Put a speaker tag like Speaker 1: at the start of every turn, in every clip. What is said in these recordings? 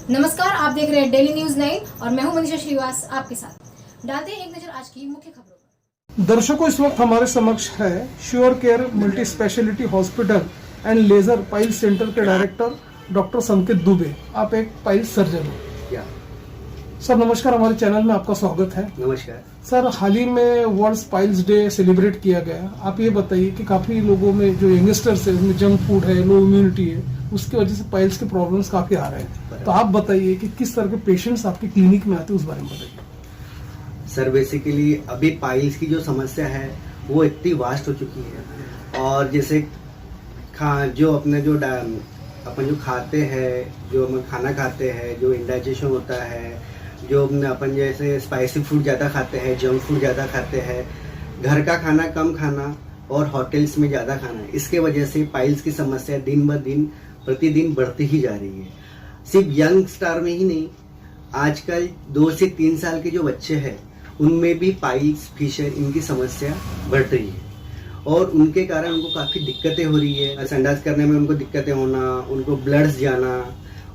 Speaker 1: नमस्कार, आप देख रहे हैं डेली न्यूज 9 और मैं हूं मनीषा श्रीवास आपके साथ। डालते हैं एक नजर आज की मुख्य खबरों पर।
Speaker 2: दर्शकों, इस वक्त हमारे समक्ष है Sure Care multi speciality hospital and laser pile centre के डायरेक्टर डॉक्टर संकेत दुबे। आप एक पाइल सर्जन हो।
Speaker 3: क्या
Speaker 2: सर नमस्कार, हमारे चैनल में आपका स्वागत है।
Speaker 3: नमस्कार
Speaker 2: सर, हाल ही में वर्ल्ड पाइल्स डे सेलिब्रेट किया गया। आप ये बताइए कि काफी लोगों में जो यंगस्टर्स है उसमें जंक फूड है, लो इम्यूनिटी है, उसकी वजह से पाइल्स के प्रॉब्लम्स काफी आ रहे हैं। तो आप बताइए कि किस तरह के पेशेंट्स आपके क्लिनिक में आते हैं, उस बारे में बताइए।
Speaker 3: सर, बेसिकली अभी पाइल्स की जो समस्या है वो इतनी वास्ट हो चुकी है। और जैसे अपन जो खाते हैं, जो हम खाना खाते हैं, जो इंडाइजेशन होता है, जो अपन जैसे स्पाइसी फूड ज़्यादा खाते हैं, जंक फूड ज़्यादा खाते हैं, घर का खाना कम खाना और होटल्स में ज़्यादा खाना, इसके वजह से पाइल्स की समस्या दिन ब दिन प्रतिदिन बढ़ती ही जा रही है। सिर्फ यंग स्टार में ही नहीं, आजकल 2 से 3 साल के जो बच्चे हैं उनमें भी पाइल्स, फिशर, इनकी समस्या बढ़ रही है। और उनके कारण उनको काफ़ी दिक्कतें हो रही है। संडास करने में उनको दिक्कतें होना, उनको ब्लड्स जाना,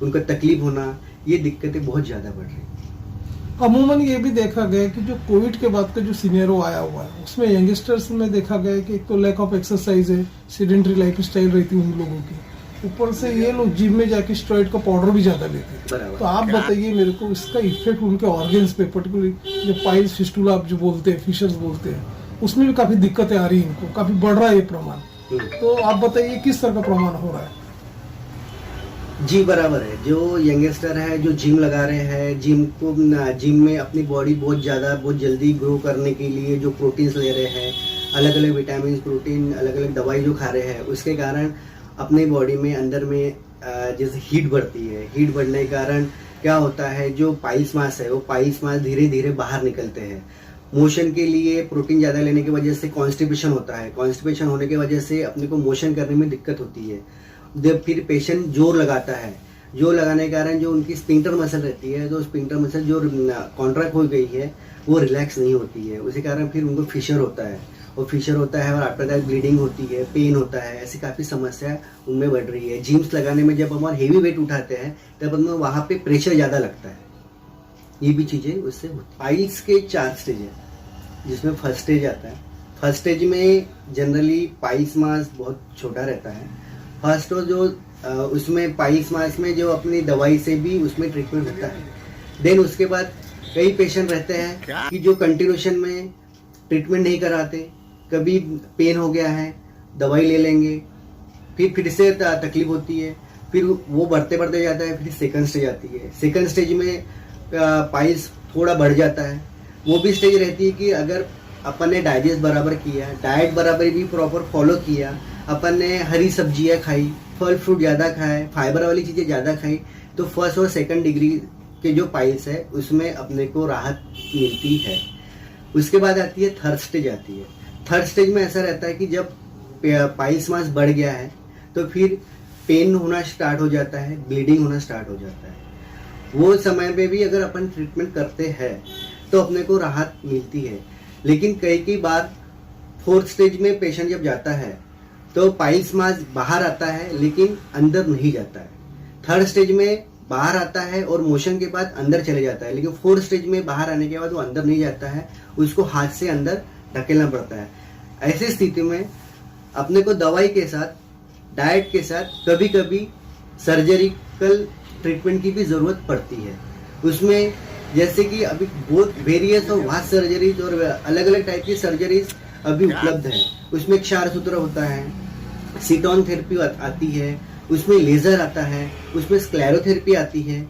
Speaker 3: उनको तकलीफ होना, ये दिक्कतें बहुत ज़्यादा बढ़ रही है।
Speaker 2: अमूमन ये भी देखा गया कि जो कोविड के बाद का जो सिनेरियो आया हुआ है उसमें यंगस्टर्स में देखा गया कि एक तो लैक ऑफ एक्सरसाइज है, सीडेंटरी लाइफ स्टाइल रहती है उन लोगों की, ऊपर से ये लोग जिम में जाके स्टेरॉइड का पाउडर भी ज्यादा लेते हैं। तो आप बताइए मेरे को इसका इफेक्ट उनके ऑर्गन्स पे, पर्टिकुलरली जो पाइल्स, फिस्टुला आप जो बोलते हैं, फिशर्स बोलते हैं, उसमें भी काफी दिक्कतें आ रही है इनको, काफी बढ़ रहा है ये प्रमाण। तो आप बताइए किस तरह का प्रमाण हो रहा है।
Speaker 3: जी बराबर है। जो यंगस्टर है जो जिम लगा रहे हैं, जिम में अपनी बॉडी बहुत जल्दी ग्रो करने के लिए जो प्रोटीन्स ले रहे हैं, अलग अलग विटामिन, प्रोटीन, अलग अलग दवाई जो खा रहे हैं, उसके कारण अपने बॉडी में अंदर में जैसे हीट बढ़ती है। हीट बढ़ने के कारण क्या होता है, जो पाइल्स मास है वो पाइल्स मास धीरे धीरे बाहर निकलते हैं। मोशन के लिए प्रोटीन ज़्यादा लेने की वजह से कॉन्स्टिपेशन होता है। कॉन्स्टिपेशन होने की वजह से अपने को मोशन करने में दिक्कत होती है। जब फिर पेशेंट जोर लगाता है, जोर लगाने के कारण जो उनकी स्पिंक्टर मसल रहती है, तो स्पिंक्टर मसल जो कॉन्ट्रैक्ट हो गई है वो रिलैक्स नहीं होती है। उसी कारण फिर उनको फिशर होता है, और फिशर होता है और आफ्टर दैट ब्लीडिंग होती है, पेन होता है। ऐसी काफ़ी समस्या उनमें बढ़ रही है। जिम्स लगाने में जब हम हेवी वेट उठाते हैं तब हमें वहाँ पे प्रेशर ज़्यादा लगता है। ये भी चीज़ें उससे होती है। पाइल्स के 4 स्टेज है, जिसमें फर्स्ट स्टेज आता है। फर्स्ट स्टेज में जनरली पाइल्स मास बहुत छोटा रहता है। फर्स्ट जो उसमें पाइल्स मास में जो अपनी दवाई से भी उसमें ट्रीटमेंट होता है। देन उसके बाद कई पेशेंट रहते हैं कि जो कंटिन्यूशन में ट्रीटमेंट नहीं कराते, कभी पेन हो गया है, दवाई ले लेंगे, फिर से तकलीफ होती है, फिर वो बढ़ते बढ़ते जाता है, फिर सेकंड स्टेज आती है। सेकंड स्टेज में पाइल्स थोड़ा बढ़ जाता है। वो भी स्टेज रहती है कि अगर अपन ने डाइजेस्ट बराबर किया, डाइट बराबर भी प्रॉपर फॉलो किया, अपन ने हरी सब्जियां खाई, फल फ्रूट ज़्यादा खाए, फाइबर वाली चीज़ें ज़्यादा खाई, तो फर्स्ट और सेकंड डिग्री के जो पाइल्स है उसमें अपने को राहत मिलती है। उसके बाद आती है थर्ड स्टेज आती है। थर्ड स्टेज में ऐसा रहता है कि जब पाइल्स मास बढ़ गया है तो फिर पेन होना स्टार्ट हो जाता है, ब्लीडिंग होना स्टार्ट हो जाता है। वो समय पे भी अगर अपन ट्रीटमेंट करते हैं तो अपने को राहत मिलती है। लेकिन कई बार फोर्थ स्टेज में पेशेंट जब जाता है तो पाइल्स मास बाहर आता है लेकिन अंदर नहीं जाता है। थर्ड स्टेज में बाहर आता है और मोशन के बाद अंदर चले जाता है, लेकिन फोर्थ स्टेज में बाहर आने के बाद वो अंदर नहीं जाता है, उसको हाथ से अंदर ढकेलना पड़ता है। ऐसी स्थिति में अपने को दवाई के साथ, डाइट के साथ, कभी कभी सर्जरिकल ट्रीटमेंट की भी ज़रूरत पड़ती है। उसमें जैसे कि अभी बहुत वेरियस और वास्ट सर्जरीज और अलग अलग टाइप की सर्जरीज अभी उपलब्ध है। उसमें क्षारसूत्र होता है, सीटोन थेरेपी आती है, उसमें लेज़र आता है, उसमें स्क्लेरोथेरेपी आती है।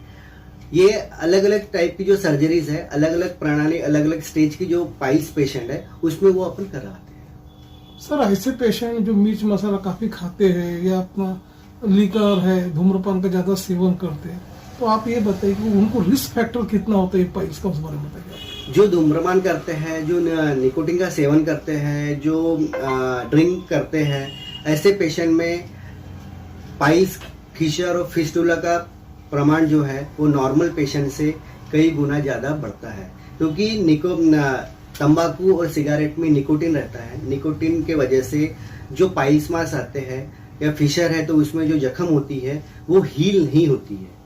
Speaker 3: ये अलग अलग टाइप की जो सर्जरीज है, अलग अलग प्रणाली, अलग अलग स्टेज की जो पाइल्स पेशेंट है उसमें वो अपन करवाते हैं।
Speaker 2: सर, ऐसे पेशेंट जो मिर्च मसाला काफी खाते हैं या अपना लीकर है, धूम्रपान का ज्यादा सेवन करते हैं, तो आप ये बताइए कि उनको रिस्क फैक्टर कितना होता है पाइल्स का, उस बारे में बताइए।
Speaker 3: जो धूम्रपान करते हैं, जो निकोटिन का सेवन करते हैं, जो ड्रिंक करते हैं, ऐसे पेशेंट में पाइल्स, फिशर और फिस्टुला का प्रमाण जो है वो नॉर्मल पेशेंट से कई गुना ज़्यादा बढ़ता है। क्योंकि तंबाकू और सिगरेट में निकोटिन रहता है। निकोटिन के वजह से जो पाइल्स मास आते हैं या फिशर है तो उसमें जो जख्म होती है वो हील नहीं होती है।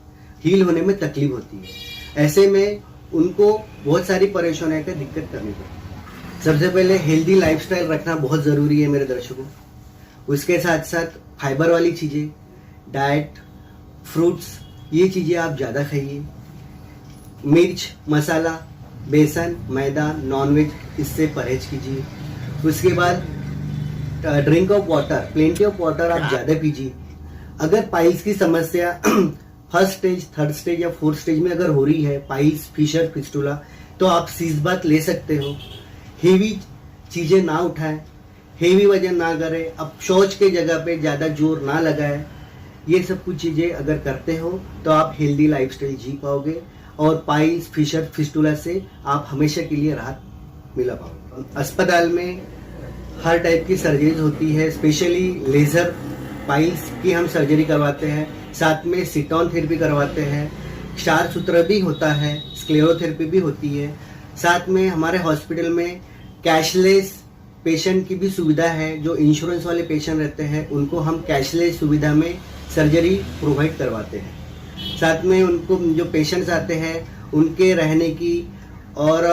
Speaker 3: हील होने में तकलीफ होती है। ऐसे में उनको बहुत सारी परेशानियों का दिक्कत करनी पड़ती है। सबसे पहले हेल्दी लाइफस्टाइल रखना बहुत ज़रूरी है मेरे दर्शकों। उसके साथ साथ फाइबर वाली चीज़ें, डाइट, फ्रूट्स, ये चीज़ें आप ज़्यादा खाइए। मिर्च, मसाला, बेसन, मैदा, नॉनवेज, इससे परहेज कीजिए। उसके बाद drink of water, plenty of water आप ज़्यादा पीजिए। अगर पाइल्स की समस्या फर्स्ट स्टेज, थर्ड स्टेज या फोर्थ स्टेज में अगर हो रही है, पाइल्स, फिशर, फिस्टुला, तो आप सीज बात ले सकते हो। हेवी चीज़ें ना उठाएं, हेवी वजन ना करें, अब शौच के जगह पे ज़्यादा जोर ना लगाएं। ये सब कुछ चीज़ें अगर करते हो तो आप हेल्दी लाइफस्टाइल जी पाओगे और पाइल्स, फिशर, फिस्टुला से आप हमेशा के लिए राहत मिला पाओगे। अस्पताल में हर टाइप की सर्जरीज होती है, स्पेशली लेजर पाइल्स की हम सर्जरी करवाते हैं, साथ में सिटॉन थेरेपी करवाते हैं, क्षार सूत्र भी होता है, स्क्लेरोथेरेपी भी होती है। साथ में हमारे हॉस्पिटल में कैशलेस पेशेंट की भी सुविधा है। जो इंश्योरेंस वाले पेशेंट रहते हैं उनको हम कैशलेस सुविधा में सर्जरी प्रोवाइड करवाते हैं। साथ में उनको जो पेशेंट्स आते हैं उनके रहने की और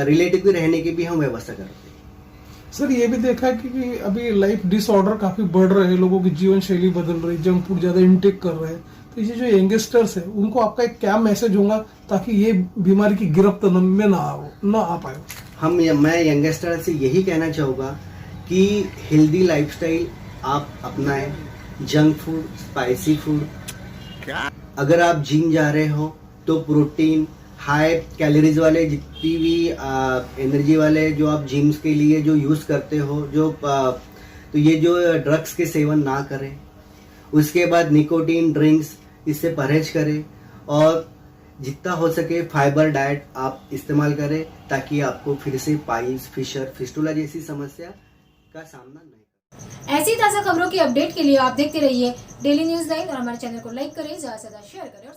Speaker 3: रिलेटिव के रहने की भी हम व्यवस्था करते हैं।
Speaker 2: सर ये भी देखा कि अभी लाइफ डिसऑर्डर काफी बढ़ रहे हैं, लोगों की जीवन शैली बदल रही, जंक फूड ज्यादा इंटेक कर रहे हैं, तो ये जो यंगस्टर्स है उनको आपका एक क्या मैसेज होगा ताकि ये बीमारी की गिरफ्त में ना आ पाए?
Speaker 3: मैं यंगस्टर से यही कहना चाहूँगा कि हेल्दी लाइफस्टाइल आप अपनाएं। जंक फूड, स्पाइसी फूड, अगर आप जिम जा रहे हो तो प्रोटीन, हाई कैलोरीज वाले जितनी भी एनर्जी वाले जो आप जिम्स के लिए जो यूज़ करते हो, तो ये जो ड्रग्स के सेवन ना करें। उसके बाद निकोटीन ड्रिंक्स, इससे परहेज करें और जितना हो सके फाइबर डाइट आप इस्तेमाल करें ताकि आपको फिर से पाइल्स, फिशर, फिस्टुला जैसी समस्या का सामना नहीं करें।
Speaker 1: ऐसी ताज़ा खबरों की अपडेट के लिए आप देखते रहिए डेली न्यूज़ 9 और हमारे चैनल को लाइक करें, ज़्यादा से ज़्यादा शेयर करें और